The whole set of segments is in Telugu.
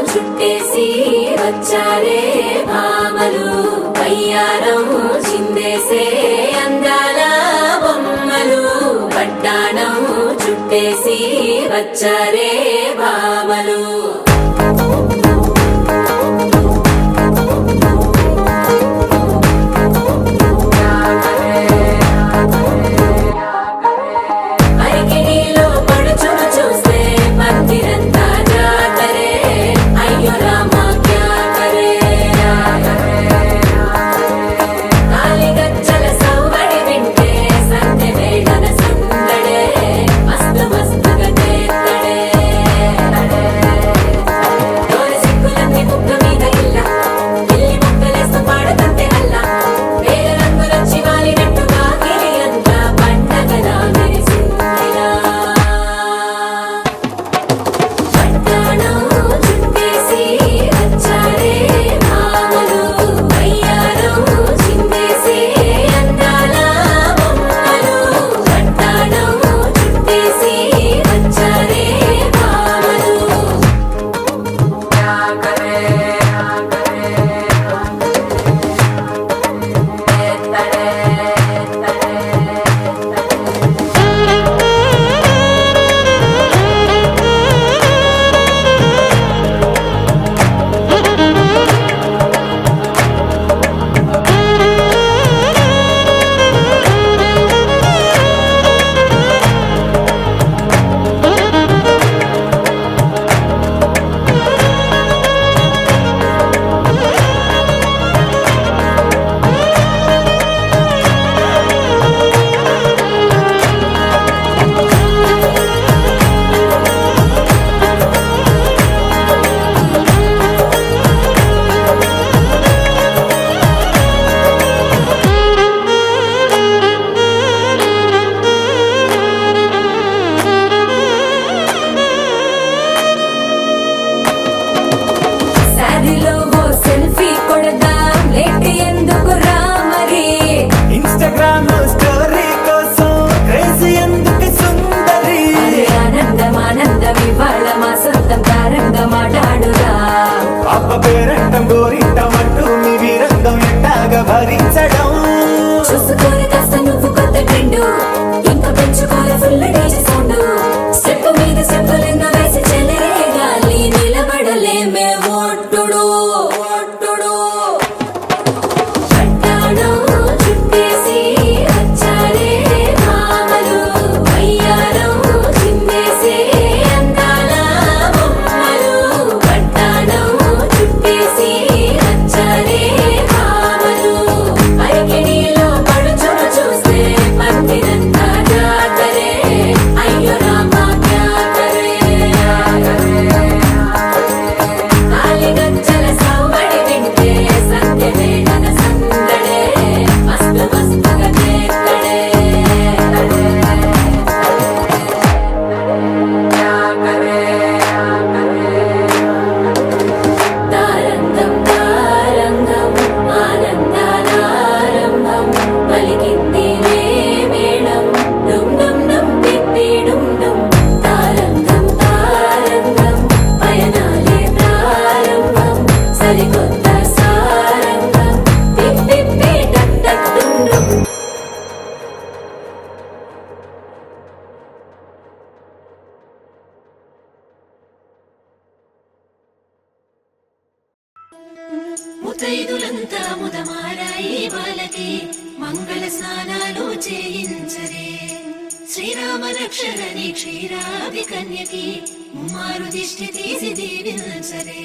చుట్టేసి వచ్చారే భామలు వయ్యారం చిందేసే అందాల బొమ్మలు పట్టాణం చుట్టేసి వచ్చారే భామలు ఇన్స్టాగ్రామ్ స్టోరీ కోసం క్రేజీ ఎందుకు సుందరి ఆనందం ఆనందం ఇవాళ మా సొంతం తారంగా మాట్లాడురా అప్ప పేరంటం గోరింటం అంటూ మీ వీరంగం ఎట్టాగా భరించడం చూసుకోని కాస్త నువ్వు కొత్త ట్రెండ్ ఇంకా పెంచుకోని ఫుల్ డీజే సౌండ్ స్టెప్ మీద స్టెప్పులెన్నో వేసి చెలరే గాలి నిలబడలేమే ఒట్టుడు ఒట్టుడు పట్టాణం చుట్టేసి వచ్చారే భామలు వయ్యారం చిందేసే అందాల బొమ్మలు పట్టాణం చుట్టేసి వచ్చారే భామలు అరికిడిలో పడుచును చూస్తే పందిరంతా జాతరే అయ్యో రామా జాతరే కాలిగజ్జల సవ్వడి వింటే సత్యవేదన సందడే మస్తు మస్తుగా చేస్తడే తారంగం తారంగం ఆనందానారంభం పలికింది రే మేళం డుమ్ డుమ్ డుమ్ తిప్పి డుమ్ డుమ్ తారంగం తారంగం పయనాలే ప్రారంభం సరికొత్త సారంగం తిప్పి టక్ టక్ డుమ్ డుమ్ ముతైదులంతా ముదమారాయి బాలకి మంగళ స్నానాలు చేయించరే శ్రీరామ రక్షణని క్షీరాది కన్యకి ముమ్మారు దిష్టి తీసి దీవించరే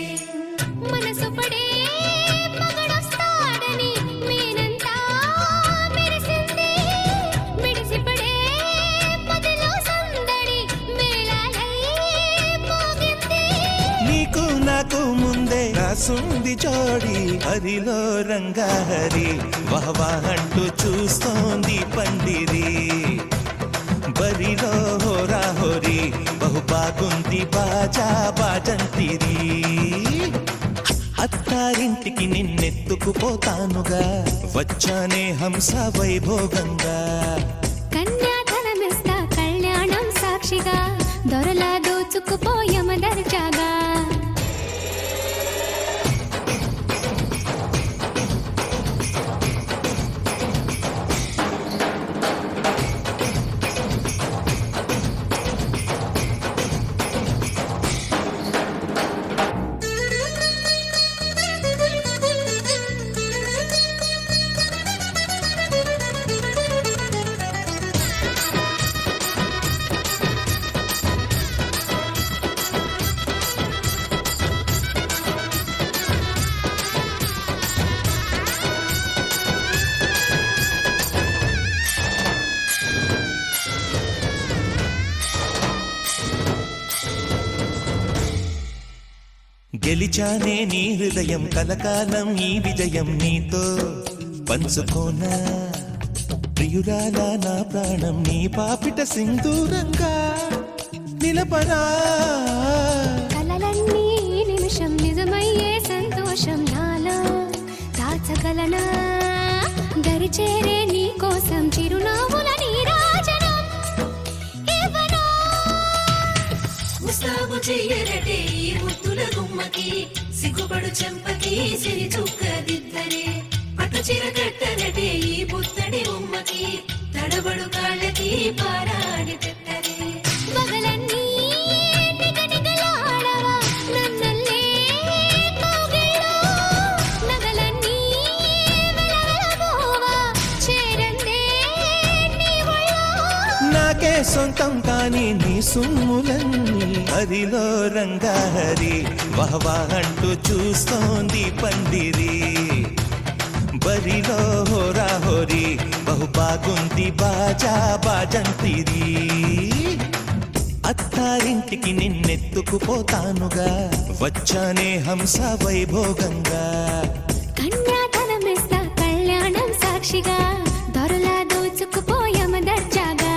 మనసు పడే మగడొస్తాడని మేనంతా మెరిసింది మిడిసిపడే మదిలో సందడి మేళాలై మోగింది నీకు నాకు ముందే రాసుంది జోడి హరిలో రంగాహరి వహవా అంటూ చూస్తోంది పండిరి బరిలో హోరా హోరి బహు బాగుంది బాజా బాజంతిరి అత్తారింటికి నిన్నెత్తుకుపోతానుగా వచ్చానే హంస వైభోగంగా కన్యాధనమిస్తా కళ్యాణం సాక్షిగా దొరలా దోచుకుపోయమ దర్జాగా గెలిచానే నీ హృదయం కలకాలం ఈ విజయం నీతో పంచుకోనా ప్రియురాలా నా ప్రాణం నీ పాపిట సింధూరంగా నిలపరా కలలన్నీ ఈ నిమిషం నిజమయ్యే సంతోషం నాలో దాచగలనా దరిచేరే నీ కోసం చిరునవ్వుల నీరాజనం ఇవ్వనా ముస్తాబు చెయ్యరటే ఈ ముద్దుల గుమ్మకి సిగ్గుపడు చెంపకి సిరి చుక్క దిద్దరే పట్టు చీర కట్టరటే ఈ పుత్తడి బొమ్మకి తడబడు కాళ్ళకి పారాడి పెట్టరే పగలన్నీ నిగనిగలాడవా నన్నల్లే కౌగిల్లో నగలన్నీ వెలవెలబోవా చేరందే నీ ఒళ్ళో నాకే సొంతం కాని నీ సుమ్ములన్నీ హరిలో రంగాహరి వహవా అంటూ చూస్తోంది పండిరి బరిలో హోరా హోరి బహు బాగుంది బాజా బాజంతిరి అత్తారింటికి నిన్నెత్తుకుపోతానుగా వచ్చానే హంస వైభోగంగా కన్యాధనమిస్తా కళ్యాణం సాక్షిగా దొరలా దోచుకుపోయమ దర్జాగా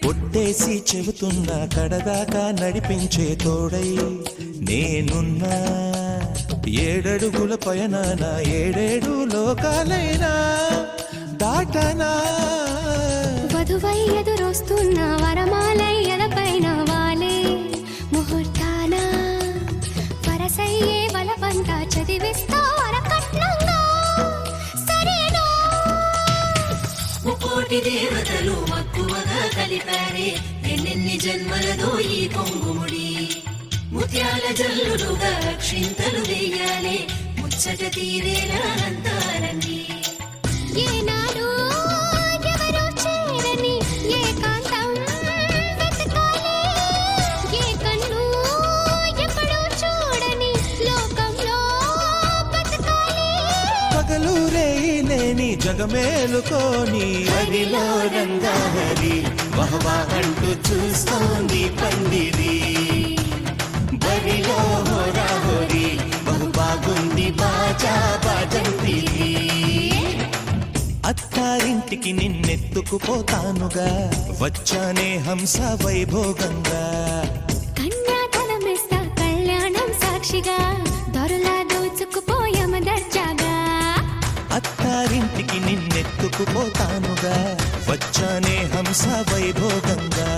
కొట్టేసి చెబుతున్నా కడదాకా నడిపించే తోడై నేనున్నా. 7 అడుగుల పయన నా 7 లోకాలైనా దాటనా. వధువై ఎదురొస్తున్న వరమాలై ఎదపైన వాలే ముహూర్తాన వరసయ్యే బలవంత చదివిస్తా వరకట్నంగా సరేనా. ముకోటి దేవతలు మక్కువగా కలిపారే ఎన్నెన్ని జన్మలదో ఈ కొంగుముడి. ముత్యాల జల్లులుగా క్షింతలు వేయాలే ముచ్చట తీరేలా అంతారండి. ఏనాడు ఎవరో చేరని ఏకాంతం వెతకాలి. ఏ కన్ను ఎప్పుడూ చూడని లోకంలో బతకాలి. పగలు రేయి లేని జగమేలుకోని హరిలో రంగాహరి వహవా అంటూ చూస్తోంది పందిరి. బరిలో హోరా హోరి బహు బాగుంది బాజా బాజంతిరి. అత్తారింటికి నిన్నెత్తుకుపోతానుగా వచ్చానే హంస వైభోగంగా. కన్యాధనమిస్తా కళ్యాణం సాక్షిగా దొరలా దోచుకుపోయమ దర్జాగా. అత్తారింటికి నిన్నెత్తుకుపోతానుగా వచ్చానే హంస వైభోగంగా.